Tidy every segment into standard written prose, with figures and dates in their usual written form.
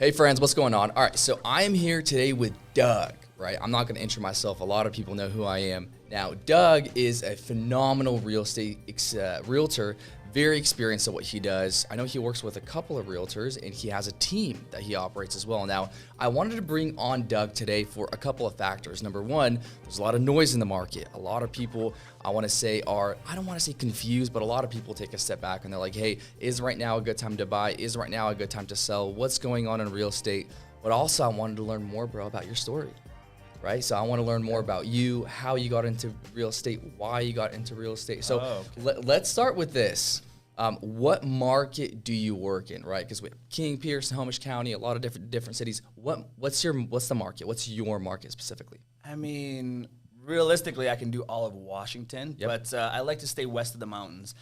Hey friends, what's going on? All right, so I am here today with Doug, right? I'm not going to intro myself. A lot of people know who I am. Now, Doug is a phenomenal real estate realtor, very experienced at what he does. I know he works with a couple of realtors and he has a team that he operates as well. Now, I wanted to bring on Doug today for a couple of factors. Number one, there's a lot of noise in the market. A lot of people, I want to say, I don't want to say confused, but a lot of people take a step back and they're like, hey, is right now a good time to buy? Is right now a good time to sell? What's going on in real estate? But also I wanted to learn more, bro, about your story, right? So I want to learn more about you, how you got into real estate, why you got into real estate. So let's start with this. What market do you work in, right? Because we have King, Pierce, Snohomish County, a lot of different cities. What's the market? What's your market specifically? I mean, realistically, I can do all of Washington, but I like to stay west of the mountains.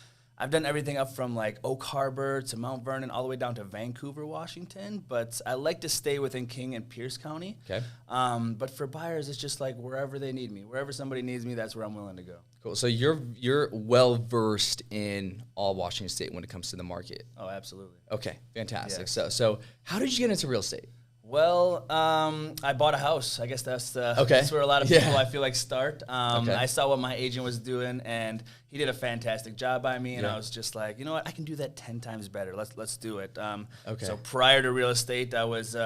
I've done everything up from like Oak Harbor to Mount Vernon, all the way down to Vancouver, Washington. But I like to stay within King and Pierce County. Okay. But for buyers, it's just like wherever they need me, wherever somebody needs me, that's where I'm willing to go. Cool. So you're well versed in all Washington State when it comes to the market. Oh, absolutely. Okay, fantastic. Yes. So how did you get into real estate? Well, I bought a house. I guess that's where a lot of people I feel like start. I saw what my agent was doing, and he did a fantastic job by me, and I was just like, you know what, I can do that 10 times better. Let's do it. So prior to real estate, I was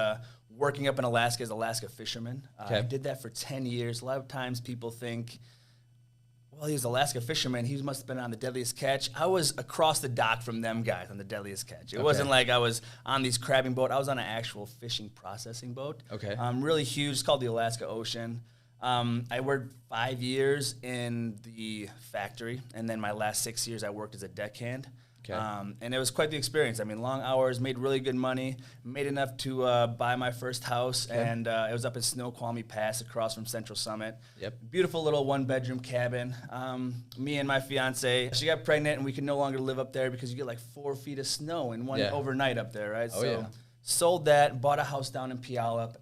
working up in Alaska as Alaska fisherman. I did that for 10 years. A lot of times people think, well, he was Alaska fisherman. He must have been on the Deadliest Catch. I was across the dock from them guys on the Deadliest Catch. It wasn't like I was on these crabbing boat. I was on an actual fishing processing boat. Okay. Really huge. It's called the Alaska Ocean. I worked 5 years in the factory, and then my last 6 years I worked as a deckhand. Okay. And it was quite the experience. I mean, long hours, made really good money, made enough to buy my first house, and it was up at Snoqualmie Pass across from Central Summit. Yep. Beautiful little one-bedroom cabin. Me and my fiance, she got pregnant, and we could no longer live up there because you get like 4 feet of snow in one overnight up there, right? Sold that, bought a house down in Puyallup,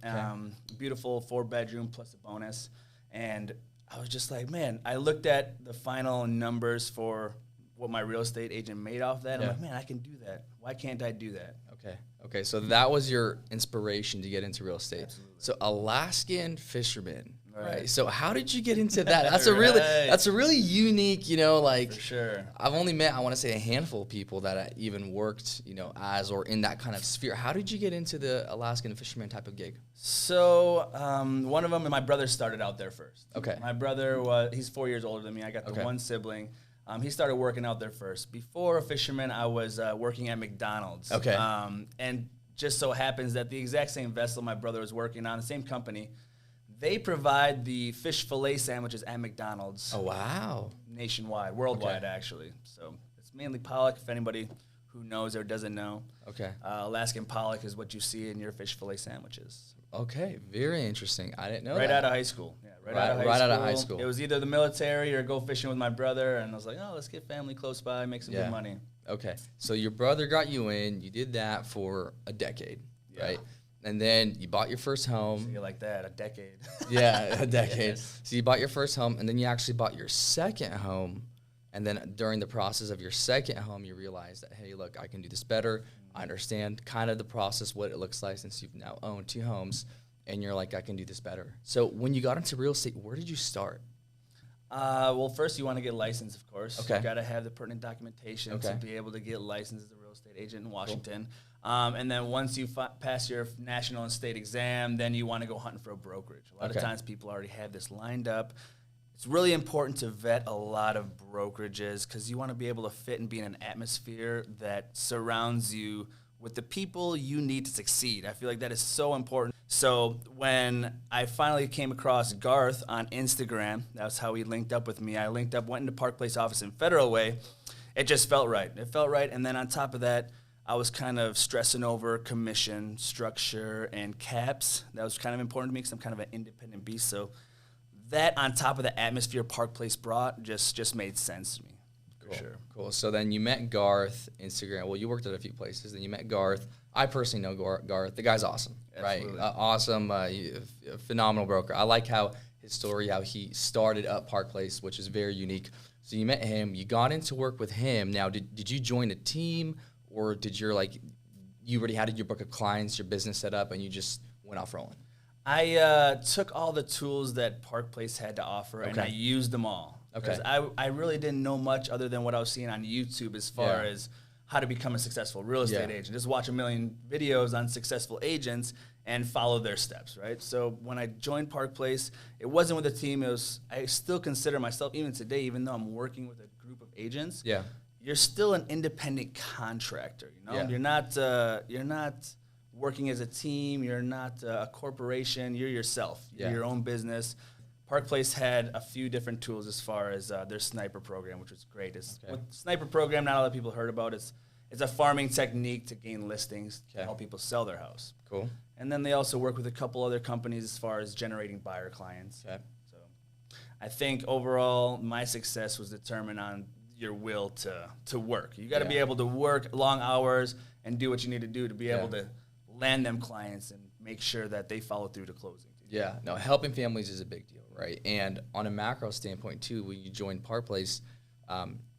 beautiful 4-bedroom plus a bonus, and I was just like, man, I looked at the final numbers for what my real estate agent made off that. I'm like, man, I can do that. Why can't I do that? Okay. So that was your inspiration to get into real estate. Absolutely. So Alaskan fisherman, right? Right. So how did you get into that? That's a really unique, For sure. I've only met, I want to say, a handful of people that even worked, as or in that kind of sphere. How did you get into the Alaskan fisherman type of gig? So one of them, and my brother started out there first. Okay. My brother he's 4 years older than me. I got the one sibling. He started working out there first. Before a fisherman, I was working at McDonald's. Okay. And just so happens that the exact same vessel my brother was working on, the same company, they provide the fish fillet sandwiches at McDonald's. Oh, wow. Nationwide, worldwide, actually. So it's mainly pollock, if anybody who knows or doesn't know. Okay. Alaskan pollock is what you see in your fish fillet sandwiches. Okay, very interesting. I didn't know Right that. out of high school. Yeah, Right out of high school. It was either the military or go fishing with my brother, and I was like, oh, let's get family close by, make some good money. Okay, so your brother got you in. You did that for a decade, right? And then you bought your first home. So you're like that, a decade. Yeah, a decade. Yes. So you bought your first home, and then you actually bought your second home. And then during the process of your second home, you realized that, hey, look, I can do this better. I understand kind of the process, what it looks like since you've now owned 2 homes. And you're like, I can do this better. So when you got into real estate, where did you start? Well, first you want to get licensed, of course. Okay. You got to have the pertinent documentation to be able to get licensed as a real estate agent in Washington. Cool. And then once you pass your national and state exam, then you want to go hunting for a brokerage. A lot of times people already have this lined up. It's really important to vet a lot of brokerages because you want to be able to fit and be in an atmosphere that surrounds you with the people you need to succeed. I feel like that is so important. So when I finally came across Garth on Instagram, that's how he linked up with me. I linked up, went into Park Place office in Federal Way. It just felt right. It felt right. And then on top of that, I was kind of stressing over commission, structure, and caps. That was kind of important to me because I'm kind of an independent beast. So that on top of the atmosphere Park Place brought just made sense to me. Cool. Sure. Cool. So then you met Garth, Instagram. Well, you worked at a few places. Then you met Garth. I personally know Garth. The guy's awesome, Absolutely. right? Awesome, a phenomenal broker. I like how his story, how he started up Park Place, which is very unique. So you met him. You got into work with him. Now, did you join a team, or did your you already had your book of clients, your business set up, and you just went off rolling? I took all the tools that Park Place had to offer, and I used them all. Okay. I really didn't know much other than what I was seeing on YouTube as far as how to become a successful real estate agent. Just watch a million videos on successful agents and follow their steps, right? So when I joined Park Place, it wasn't with a team. I still consider myself, even today, even though I'm working with a group of agents, you're still an independent contractor. You know, you're not working as a team. You're not a corporation. You're yourself. You're your own business. Park Place had a few different tools as far as their sniper program, which was great. With sniper program, not a lot of people heard about it. It's a farming technique to gain listings to help people sell their house. Cool. And then they also work with a couple other companies as far as generating buyer clients. Okay. So I think overall my success was determined on your will to work. You got to be able to work long hours and do what you need to do to be able to land them clients and make sure that they follow through to closing. Yeah, no, helping families is a big deal, right? And on a macro standpoint too, when you joined Park Place,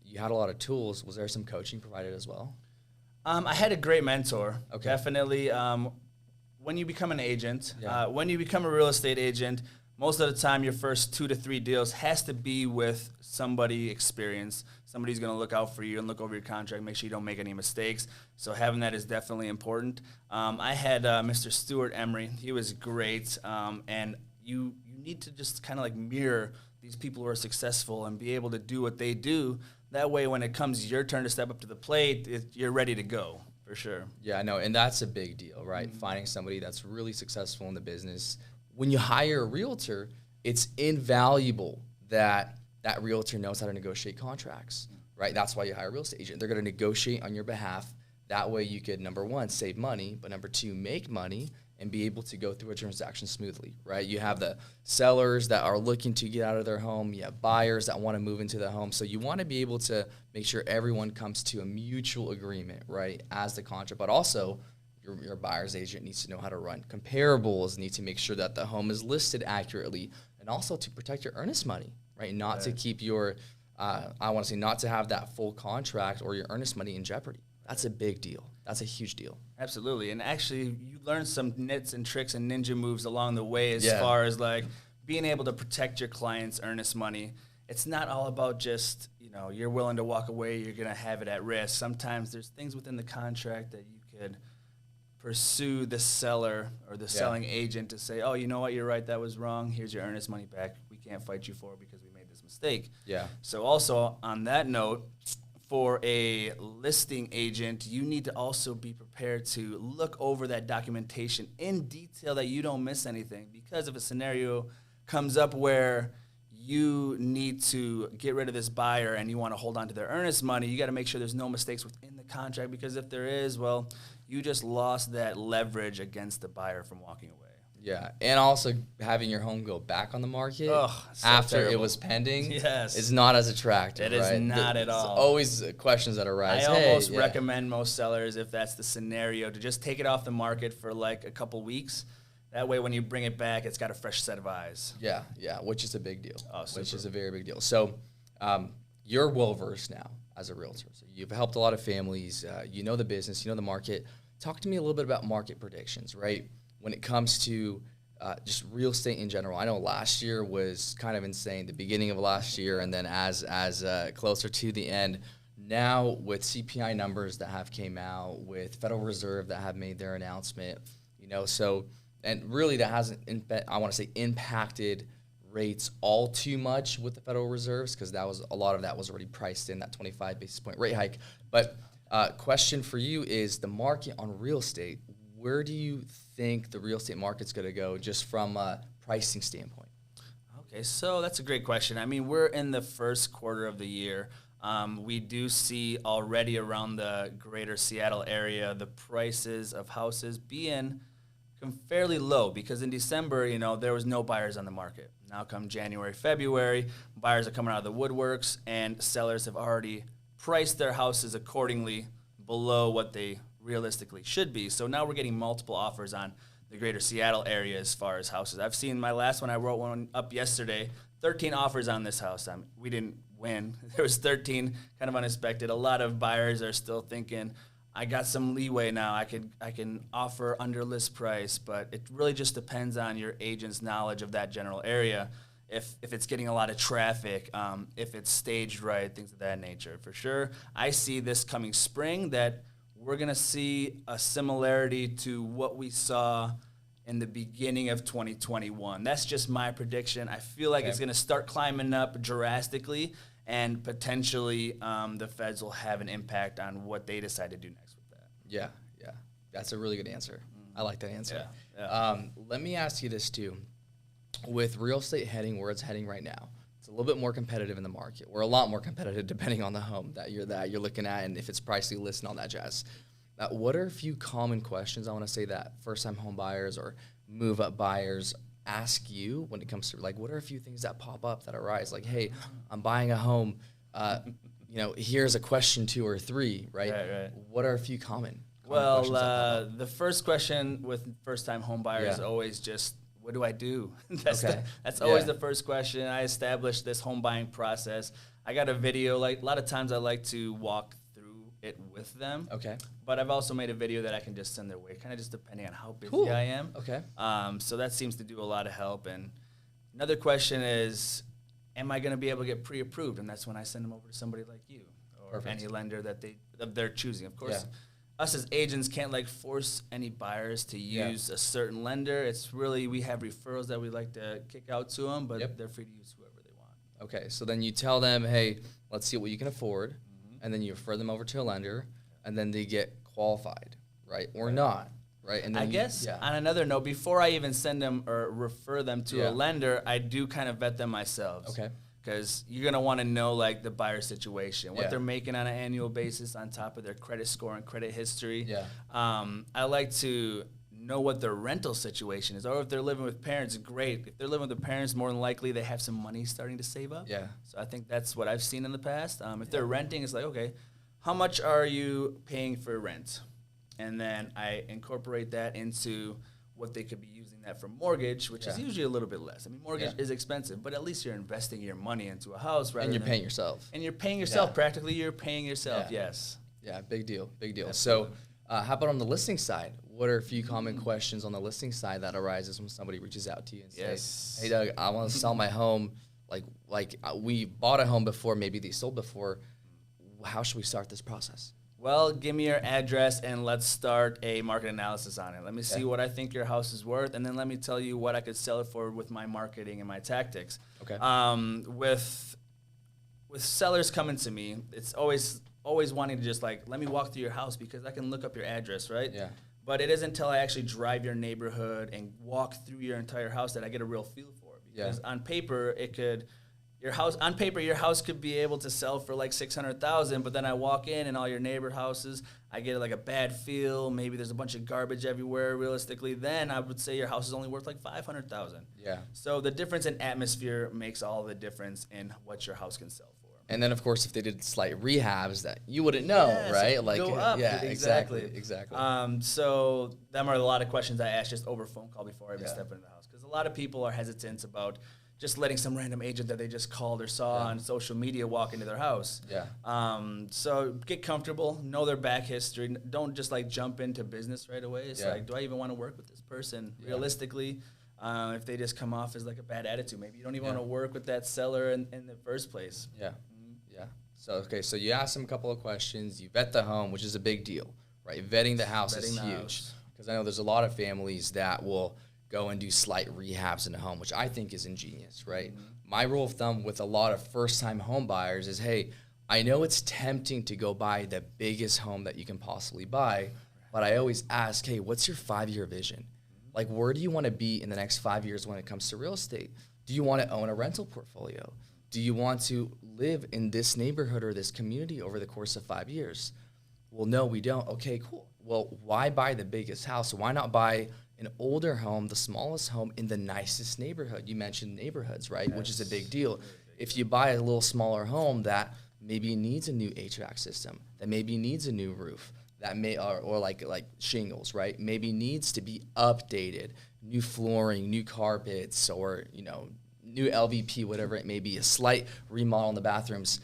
you had a lot of tools. Was there some coaching provided as well? I had a great mentor. Okay. Definitely. When you become an agent, when you become a real estate agent, most of the time your first 2 to 3 deals has to be with somebody experienced. Somebody's going to look out for you and look over your contract, make sure you don't make any mistakes. So having that is definitely important. I had Mr. Stuart Emery. He was great. And you need to just kind of like mirror these people who are successful and be able to do what they do. That way, when it comes your turn to step up to the plate, you're ready to go, for sure. Yeah, I know, and that's a big deal, right? Mm-hmm. Finding somebody that's really successful in the business. When you hire a realtor, it's invaluable that that realtor knows how to negotiate contracts, right? That's why you hire a real estate agent. They're going to negotiate on your behalf. That way you could, number one, save money, but number two, make money and be able to go through a transaction smoothly, right? You have the sellers that are looking to get out of their home. You have buyers that want to move into the home. So you want to be able to make sure everyone comes to a mutual agreement, right, as the contract. But also, your buyer's agent needs to know how to run comparables, need to make sure that the home is listed accurately, and also to protect your earnest money, right? Not to keep your, not to have that full contract or your earnest money in jeopardy. That's a big deal. That's a huge deal. Absolutely. And actually, you learn some nits and tricks and ninja moves along the way as far as like being able to protect your client's earnest money. It's not all about just, you're willing to walk away, you're going to have it at risk. Sometimes there's things within the contract that you could pursue the seller or the selling agent to say, oh, you know what, you're right, that was wrong. Here's your earnest money back. We can't fight you for it because we made this mistake. Yeah. So also on that note, for a listing agent, you need to also be prepared to look over that documentation in detail that you don't miss anything. Because if a scenario comes up where you need to get rid of this buyer and you want to hold on to their earnest money, you got to make sure there's no mistakes within the contract, because if there is, well, you just lost that leverage against the buyer from walking away. Yeah, and also having your home go back on the market after it was pending is not as attractive. It is not at all. Always questions that arise. I almost recommend most sellers, if that's the scenario, to just take it off the market for like a couple weeks. That way, when you bring it back, it's got a fresh set of eyes. Yeah, which is a big deal. Which is a very big deal. So you're well-versed now as a realtor. So you've helped a lot of families. You know the business. You know the market. Talk to me a little bit about market predictions, right? When it comes to just real estate in general. I know last year was kind of insane, the beginning of last year, and then as closer to the end. Now with CPI numbers that have came out, with Federal Reserve that have made their announcement, so, and really that hasn't, impacted rates all too much with the Federal Reserves, because a lot of that was already priced in, that 25 basis point rate hike. But question for you is the market on real estate. Where do you think the real estate market's going to go just from a pricing standpoint? Okay, so that's a great question. I mean, we're in the first quarter of the year. We do see already around the greater Seattle area the prices of houses being fairly low, because in December, there was no buyers on the market. Now come January, February, buyers are coming out of the woodworks, and sellers have already priced their houses accordingly below what they realistically should be. So now we're getting multiple offers on the greater Seattle area as far as houses. I've seen my last one, I wrote one up yesterday, 13 offers on this house. We didn't win. There was 13, kind of unexpected. A lot of buyers are still thinking, I got some leeway now. I can offer under list price, but it really just depends on your agent's knowledge of that general area. If it's getting a lot of traffic, if it's staged right, things of that nature. For sure, I see this coming spring that we're going to see a similarity to what we saw in the beginning of 2021. That's just my prediction. I feel like it's going to start climbing up drastically, and potentially the feds will have an impact on what they decide to do next with that. Yeah. That's a really good answer. I like that answer. Yeah. Let me ask you this too. With real estate heading where it's heading right now, it's a little bit more competitive in the market. We're a lot more competitive depending on the home that you're looking at and if it's pricely listed and all that jazz. What are a few common questions I want to say that first-time home buyers or move-up buyers ask you when it comes to, like, what are a few things that pop up that arise? Like, hey, I'm buying a home. Here's a question 2 or 3, right? Right. What are a few common Well, questions that pop up? the first question with first-time home buyers is always just, what do I do? That's always the first question. I established this home buying process. I got a video. Like, a lot of times I like to walk through it with them. Okay. But I've also made a video that I can just send their way, kind of just depending on how busy I am. Okay. So that seems to do a lot of help. And another question is, am I going to be able to get pre-approved? And that's when I send them over to somebody like you or any lender that they're choosing. Of course, us as agents can't force any buyers to use a certain lender. It's really, we have referrals that we like to kick out to them, but they're free to use whoever they want. Okay, so then you tell them, hey, let's see what you can afford, and then you refer them over to a lender, and then they get qualified, right? Or not, right? And then I guess on another note, before I even send them or refer them to a lender, I do kind of vet them myself. Okay. Because you're going to want to know, the buyer situation, what they're making on an annual basis on top of their credit score and credit history. Yeah. I like to know what their rental situation is. Or if they're living with parents, great. If they're living with their parents, more than likely they have some money starting to save up. Yeah. So I think that's what I've seen in the past. If they're renting, it's okay, how much are you paying for rent? And then I incorporate that into what they could be using that for mortgage, which is usually a little bit less. I mean, mortgage is expensive, but at least you're investing your money into a house rather and you're paying yourself. And you're paying yourself. Practically, you're paying yourself, yes. Yeah, big deal. Absolutely. So how about on the listing side? What are a few common questions on the listing side that arises when somebody reaches out to you and says, hey, Doug, I want to sell my home. We bought a home before, maybe they sold before. How should we start this process? Well, give me your address and let's start a market analysis on it. Let me see what I think your house is worth, and then let me tell you what I could sell it for with my marketing and my tactics. Okay. With sellers coming to me, it's always wanting to just let me walk through your house because I can look up your address, right? Yeah. But it isn't until I actually drive your neighborhood and walk through your entire house that I get a real feel for it. Because on paper, your house could be able to sell for $600,000, but then I walk in and all your neighbor houses, I get a bad feel. Maybe there's a bunch of garbage everywhere. Realistically, then I would say your house is only worth $500,000. Yeah. So the difference in atmosphere makes all the difference in what your house can sell for. And then, of course, if they did slight rehabs that you wouldn't know, right? Go up. Yeah, Exactly. So them are a lot of questions I ask just over phone call before I even step into the house. Because a lot of people are hesitant about just letting some random agent that they just called or saw on social media walk into their house. Yeah. So get comfortable, know their back history. Don't just jump into business right away. It's do I even want to work with this person? Yeah. Realistically, if they just come off as a bad attitude, maybe you don't even want to work with that seller in the first place. Yeah. Yeah. So you ask them a couple of questions, you vet the home, which is a big deal, right? Vetting the house is huge. Because I know there's a lot of families that will go and do slight rehabs in the home, which I think is ingenious, right? My rule of thumb with a lot of first-time home buyers is, hey, I know it's tempting to go buy the biggest home that you can possibly buy, but I always ask, hey, what's your 5-year vision? Where do you want to be in the next 5 years when it comes to real estate? Do you want to own a rental portfolio? Do you want to live in this neighborhood or this community over the course of 5 years? Well, no, we don't. Okay, cool. Well, why buy the biggest house? Why not buy an older home, the smallest home in the nicest neighborhood? You mentioned neighborhoods, right? Which is a big deal. If you buy a little smaller home that maybe needs a new HVAC system, that maybe needs a new roof, that may or like shingles, right? Maybe needs to be updated, new flooring, new carpets, or new LVP, whatever it may be, a slight remodel in the bathrooms.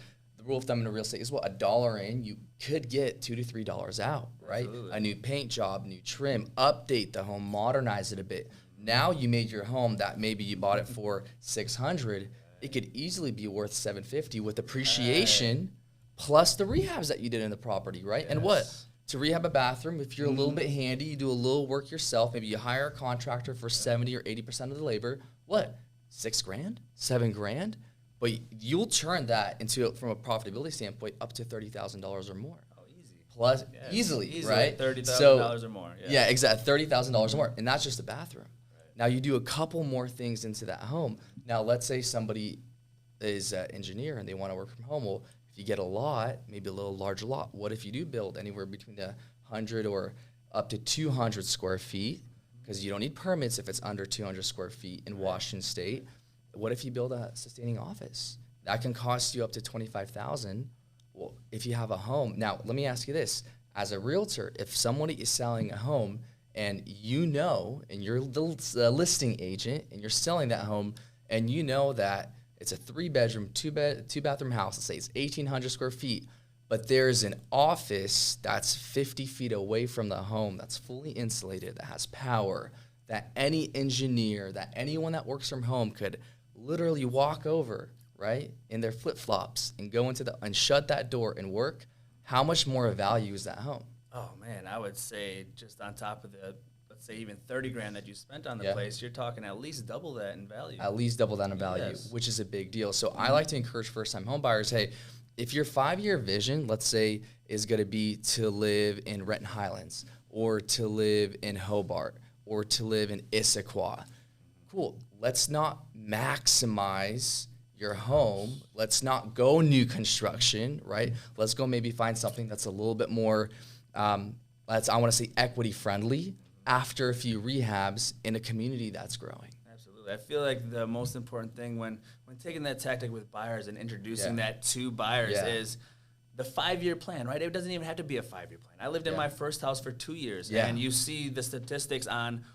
rule of thumb in real estate is what? $1 in, you could get $2 to $3 out, right? Absolutely. A new paint job, new trim, update the home, modernize it a bit. Now you made your home that maybe you bought it for $600, it could easily be worth $750 with appreciation plus the rehabs that you did in the property, right? Yes. And what? To rehab a bathroom, if you're a little bit handy, you do a little work yourself, maybe you hire a contractor for 70 or 80% of the labor, what? $6,000, $7,000? But you'll turn that into, from a profitability standpoint, up to $30,000 or more. Oh, easy. Plus, easily, right? $30,000 or more. Yeah, exactly, $30,000 or more, and that's just a bathroom. Right. Now you do a couple more things into that home. Now let's say somebody is an engineer and they want to work from home. Well, if you get a lot, maybe a little larger lot, what if you do build anywhere between the 100 or up to 200 square feet? Because you don't need permits if it's under 200 square feet in Washington State. What if you build a sustaining office? That can cost you up to $25,000. Well, if you have a home. Now, let me ask you this. As a realtor, if somebody is selling a home and you know, and you're the listing agent and you're selling that home and you know that it's a 3-bedroom, 2-bathroom house, let's say it's 1,800 square feet, but there's an office that's 50 feet away from the home that's fully insulated, that has power, that any engineer, that anyone that works from home could literally walk over, right, in their flip-flops and go into and shut that door and work, how much more value is that home? Oh, man, I would say just on top of the, let's say even $30,000 that you spent on the place, you're talking at least double that in value. At least double that in value, which is a big deal. So I like to encourage first-time home buyers, hey, if your 5-year vision, let's say, is going to be to live in Renton Highlands or to live in Hobart or to live in Issaquah, cool. Let's not maximize your home. Let's not go new construction, right? Let's go maybe find something that's a little bit more, I want to say equity friendly after a few rehabs in a community that's growing. Absolutely. I feel like the most important thing when taking that tactic with buyers and introducing that to buyers is the 5-year plan, right? It doesn't even have to be a 5-year plan. I lived in my first house for 2 years, and you see the statistics on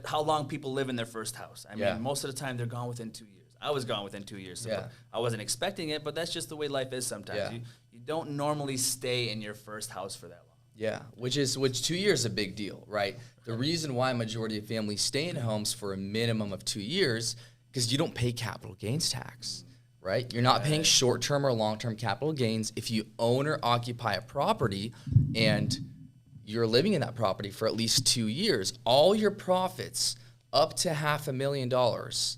how long people live in their first house. I mean, most of the time they're gone within 2 years. I was gone within 2 years. So I wasn't expecting it, but that's just the way life is sometimes. Yeah. You don't normally stay in your first house for that long. Yeah, which 2 years is a big deal, right? The reason why a majority of families stay in homes for a minimum of 2 years, because you don't pay capital gains tax, right? You're not paying short-term or long-term capital gains if you own or occupy a property and you're living in that property for at least 2 years. All your profits up to $500,000,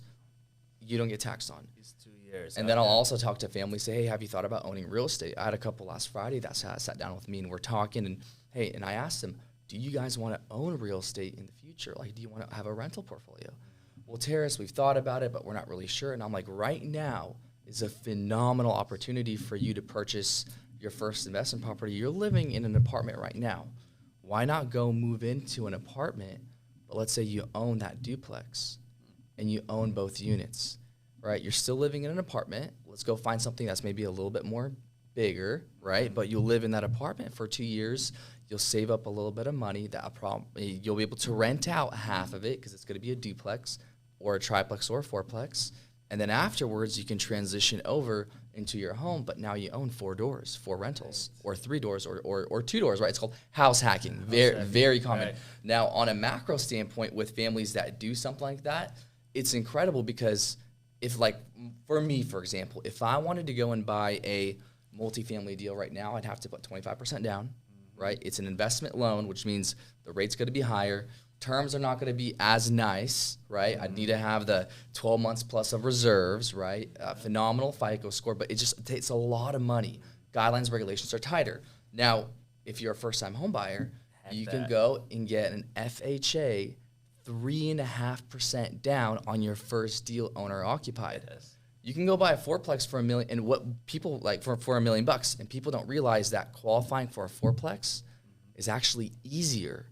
you don't get taxed on. These 2 years. And then I'll also talk to families, say, hey, have you thought about owning real estate? I had a couple last Friday that sat down with me and we're talking, and hey, and I asked them, do you guys want to own real estate in the future? Like, do you want to have a rental portfolio? Well, Terrace, we've thought about it, but we're not really sure. And I'm like, right now is a phenomenal opportunity for you to purchase your first investment property. You're living in an apartment right now. Why not go move into an apartment, but let's say you own that duplex and you own both units, right? You're still living in an apartment. Let's go find something that's maybe a little bit more bigger, right? But you'll live in that apartment for 2 years. You'll save up a little bit of money. You'll be able to rent out half of it because it's going to be a duplex or a triplex or a fourplex. And then afterwards, you can transition over into your home, but now you own 4 doors, 4 rentals, or 3 doors, or 2 doors, right? It's called house hacking. Very common. Right. Now, on a macro standpoint, with families that do something like that, it's incredible because if, like, for me, for example, if I wanted to go and buy a multifamily deal right now, I'd have to put 25% down, right? It's an investment loan, which means the rate's going to be higher. Terms are not going to be as nice, right? I'd need to have the 12 months plus of reserves, right? Phenomenal FICO score, but it takes a lot of money. Guidelines, regulations are tighter. Now, if you're a first-time home buyer, you can go and get an FHA 3.5% down on your first deal, owner occupied. Yes. You can go buy a fourplex for $1 million, and what people like for $1 million, and people don't realize that qualifying for a fourplex is actually easier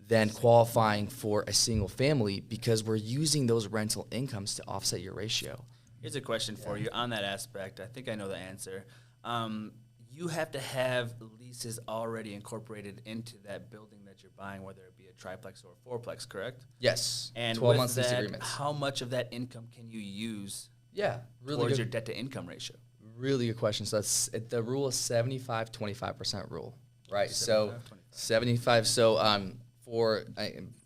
than qualifying for a single family because we're using those rental incomes to offset your ratio. Here's a question for you on that aspect. I think I know the answer. You have to have leases already incorporated into that building that you're buying, whether it be a triplex or a fourplex, correct? Yes. And 12 months lease agreements. How much of that income can you use towards your debt to income ratio? really good question. So the rule is 75-25% rule, right? So 75. So a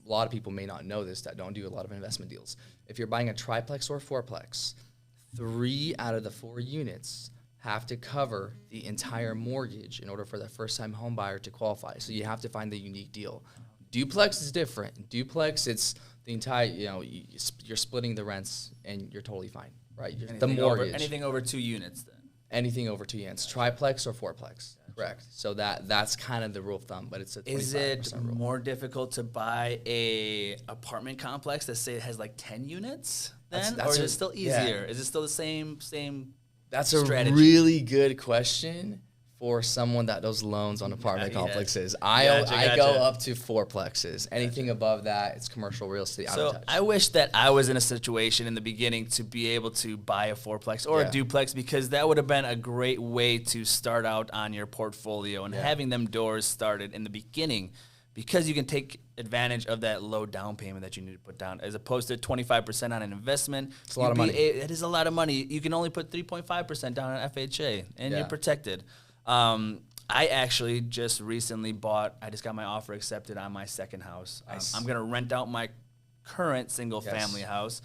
lot of people may not know this that don't do a lot of investment deals. If you're buying a triplex or a fourplex, 3 out of the 4 units have to cover the entire mortgage in order for the first-time home buyer to qualify. So you have to find the unique deal. Duplex is different. Duplex, it's the entire, you're splitting the rents and you're totally fine, right? The mortgage. Anything over 2 units then? Anything over 2 units. Triplex or fourplex. Correct. So that's kind of the rule of thumb, but it's a 25% Is it rule. more difficult to buy a apartment complex that say it has like 10 units then? Or is it still easier? Yeah. Is it still the same That's strategy? A really good question for someone that does loans on apartment complexes. I go up to fourplexes. Anything above that, it's commercial real estate. So I wish that I was in a situation in the beginning to be able to buy a fourplex or a duplex, because that would have been a great way to start out on your portfolio and having them doors started in the beginning, because you can take advantage of that low down payment that you need to put down, as opposed to 25% on an investment. It's a lot of money. It is a lot of money. You can only put 3.5% down on FHA, and you're protected. I actually just recently I just got my offer accepted on my second house. Nice. I'm going to rent out my current single family house.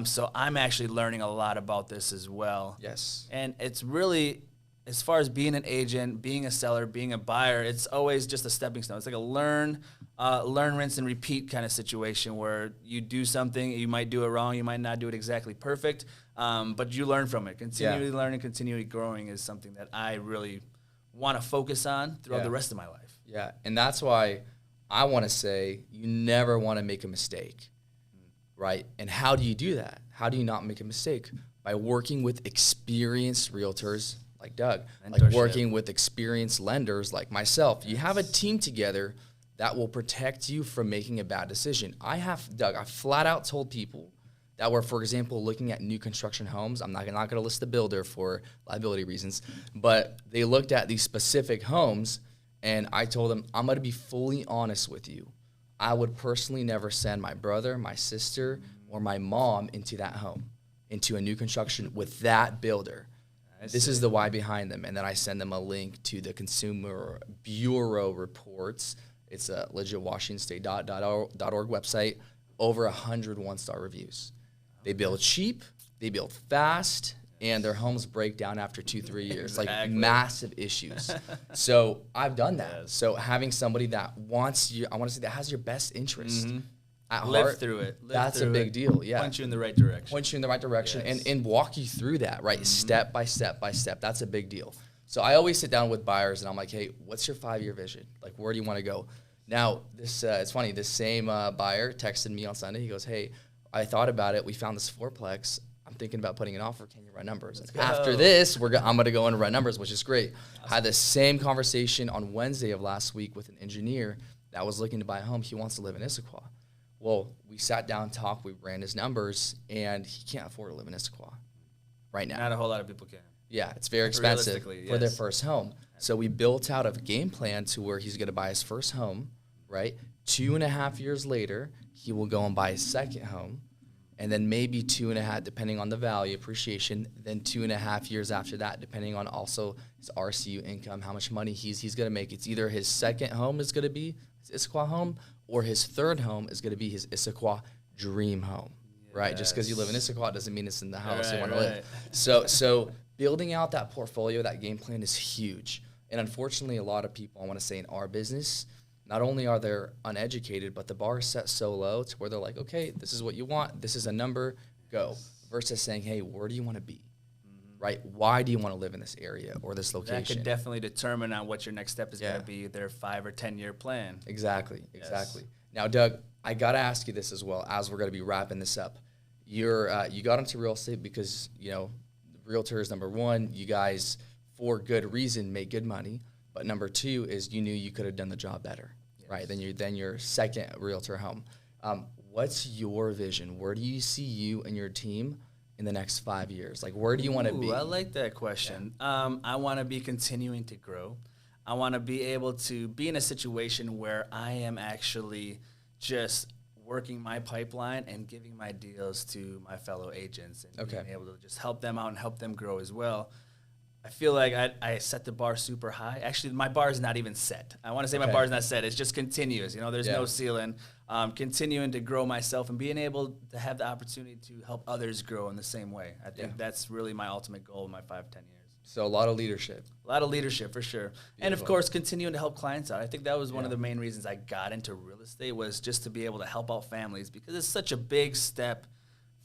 So I'm actually learning a lot about this as well. Yes. And it's really, as far as being an agent, being a seller, being a buyer, it's always just a stepping stone. It's like a learn, rinse, and repeat kind of situation where you do something, you might do it wrong, you might not do it exactly perfect, but you learn from it. Continually learning, continually growing is something that I really want to focus on throughout the rest of my life. Yeah, and that's why I want to say you never want to make a mistake, right? And how do you do that? How do you not make a mistake? By working with experienced realtors like Doug, like working with experienced lenders like myself. You have a team together that will protect you from making a bad decision. I flat out told people that were, for example, looking at new construction homes. I'm not going to list the builder for liability reasons, but they looked at these specific homes, and I told them, I'm going to be fully honest with you. I would personally never send my brother, my sister, or my mom into that home, into a new construction with that builder. This is the why behind them. And then I send them a link to the Consumer Bureau reports. It's a legit WashingtonState.org website, over 100 one-star reviews. They build cheap, they build fast, and their homes break down after 2-3 years, like massive issues. So I've done that. Yes. So having somebody that wants you, I want to say that has your best interest at heart, through it. That's a big deal. Yeah, point you in the right direction. Point you in the right direction, and walk you through that, right, step by step by step. That's a big deal. So I always sit down with buyers, and I'm like, hey, what's your 5-year vision? Like, where do you want to go? Now, this it's funny. This same buyer texted me on Sunday. He goes, hey, I thought about it. We found this fourplex. I'm thinking about putting an offer. Can you run numbers? After this, I'm going to go in and run numbers, which is great. Awesome. I had the same conversation on Wednesday of last week with an engineer that was looking to buy a home. He wants to live in Issaquah. Well, we sat down, talked, we ran his numbers, and he can't afford to live in Issaquah right now. Not a whole lot of people can. Yeah, it's very expensive for their first home. So we built out a game plan to where he's going to buy his first home, right? 2.5 years later, he will go and buy his second home. And then maybe 2.5, depending on the value, appreciation, then 2.5 years after that, depending on also his RCU income, how much money he's going to make. It's either his second home is going to be his Issaquah home, or his third home is going to be his Issaquah dream home, right? Just because you live in Issaquah doesn't mean it's in the house you want to live. So building out that portfolio, that game plan is huge. And unfortunately, a lot of people, I want to say in our business, not only are they uneducated, but the bar is set so low to where they're like, okay, this is what you want. This is a number, go. Versus saying, hey, where do you want to be? Right? Why do you want to live in this area or this location? That could definitely determine on what your next step is going to be, their 5 or 10 year plan. Exactly. Now, Doug, I got to ask you this as well as we're going to be wrapping this up. You got into real estate because, realtors, number one, you guys, for good reason, make good money. But number two is you knew you could have done the job better, right? Then your second realtor home. What's your vision? Where do you see you and your team in the next 5 years? Like, where do you want to be? I like that question. I want to be continuing to grow. I want to be able to be in a situation where I am actually just working my pipeline and giving my deals to my fellow agents and being able to just help them out and help them grow as well. I feel like I set the bar super high. Actually, my bar is not even set. I want to say my bar is not set. It's just continuous. You know, there's no ceiling. Continuing to grow myself and being able to have the opportunity to help others grow in the same way. I think that's really my ultimate goal in my 5-10 years. So a lot of leadership. A lot of leadership for sure. Beautiful. And of course, continuing to help clients out. I think that was one of the main reasons I got into real estate, was just to be able to help out families, because it's such a big step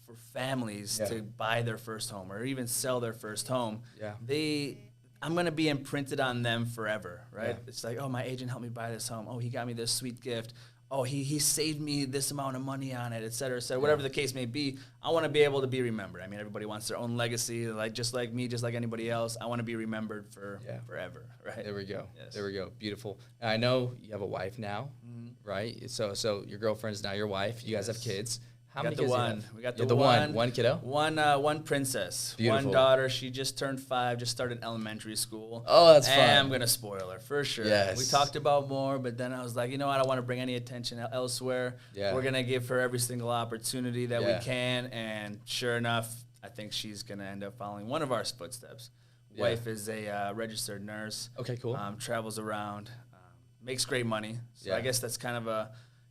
for families to buy their first home or even sell their first home. I'm going to be imprinted on them forever, right? It's like, oh, my agent helped me buy this home. Oh, he got me this sweet gift. Oh, he saved me this amount of money on it, et cetera, whatever the case may be. I want to be able to be remembered. I mean, everybody wants their own legacy, just like me, just like anybody else. I want to be remembered for forever, right? There we go. Yes. There we go. Beautiful. And I know you have a wife now, right? So your girlfriend's now your wife. You guys have kids. How many kids do you have? We got the one. One kiddo? One princess. Beautiful. One daughter. She just turned 5, just started elementary school. Oh, that's fun. And I'm going to spoil her for sure. Yes. We talked about more, but then I was like, you know what? I don't want to bring any attention elsewhere. Yeah. We're going to give her every single opportunity that we can. And sure enough, I think she's going to end up following one of our footsteps. Wife is a registered nurse. Okay, cool. Travels around, makes great money. So I guess that's kind of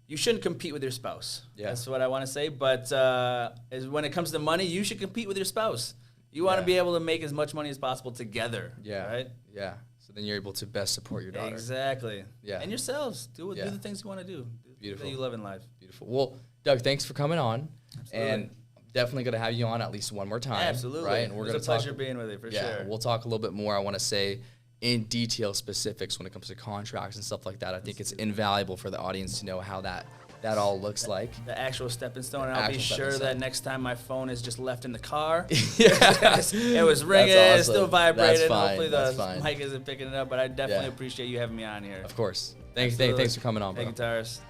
you shouldn't compete with your spouse. Yeah. That's what I want to say. But when it comes to money, you should compete with your spouse. You want to be able to make as much money as possible together. Yeah. Right? Yeah. So then you're able to best support your daughter. Exactly. Yeah. And yourselves. Do the things you want to do. Beautiful. That you love in life. Beautiful. Well, Doug, thanks for coming on. Absolutely. And definitely going to have you on at least one more time. Absolutely. Right? And we're going to talk. It's a pleasure being with you, for sure. Yeah. We'll talk a little bit more. I want to say in detail specifics when it comes to contracts and stuff like that. I think it's invaluable for the audience to know how that all looks like. The actual stepping stone. And I'll be sure that next time my phone is just left in the car. It was ringing, awesome. It's still vibrating. Hopefully the mic isn't picking it up, but I definitely appreciate you having me on here. Of course. Thanks for coming on, bro. Thank you, Taurus.